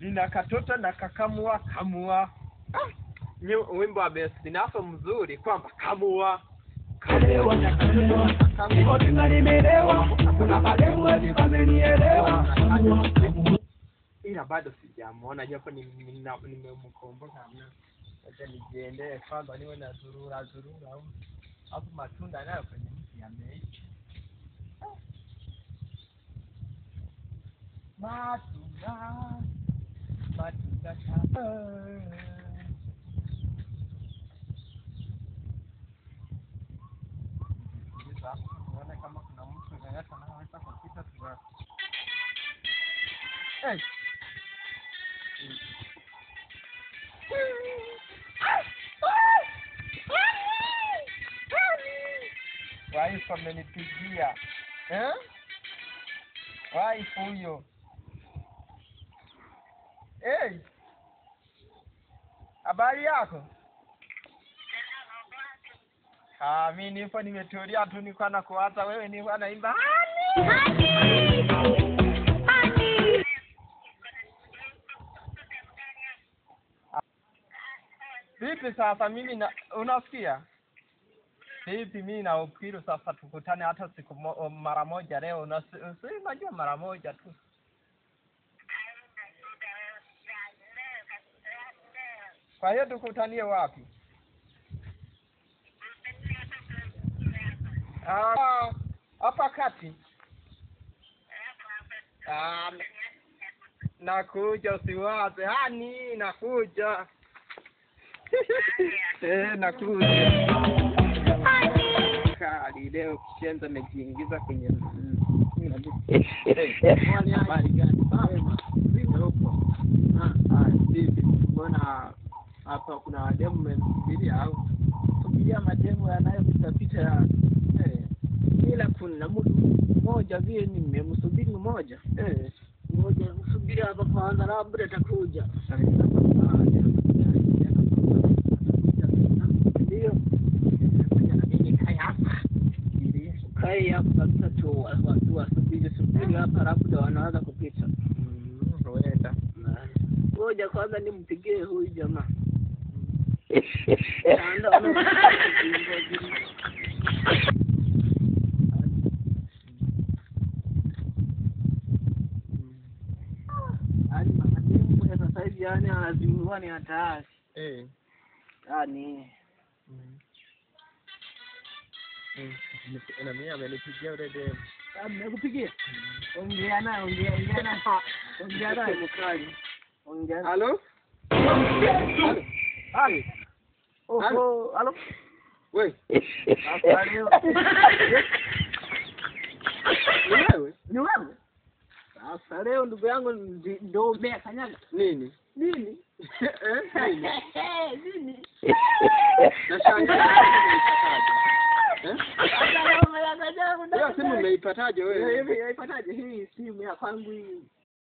nina katoto na kakamua kamua. Ni wimbo wa best nafo mzuri kwamba kamua. Kalewa na kalewa, kamua tunalimeelewa, kuna kalemu hivi kamenielewa. Ila bado sijamuona japo nimemkomboka mna. Acha nijiendee kwanza niwe na zurura au hapo matunda nayo kwenye mti yameishi. Matunda naona kama kuna mtu anaweza kupita tu. Wife amenipigia. Wife huyo. Habari yako? Mimi nipo nimetulia tu niko na kuwaza wewe ni wanaimba. Vipi sasa mimi unasikia? Vipi mimi na Upiro sasa tukutane hata siku mara moja leo unajua mara moja tu. Kwa hiyo tukutanie wapi? Hapa kati. Nakuja usiwaze. Nakuja. Nakuja. Kali leo kishenza mejiingiza kwenye habari gani? Vipi? Mbona hapa kuna demu mmemsubiria au? Subiria mademu yanayopita. Ila kuna mtu mmoja vile nimemsubiri mmoja. Mmoja msubiri hapa kwanza labda atakuja. Ndio. Kai hapa kabisa tu watu wasubiri hapa labda wanaanza kupita. Roenda. Ngoja kwanza nimpigie huyu jamaa. Sasa hivi yani anazungua ni hatari. Yani na mimi amenipigia yule demu. Nimekupigia? Ongea naye. Ongea naye mkali. Ongea. Halo? Halo? Wewe. Ni wewe? Sasa leo ndugu yangu ndio umekanyaga. Nini? Nini? Nashangaa. Simu umeipataje wewe? Umeipataje hii simu ya kwangu hii?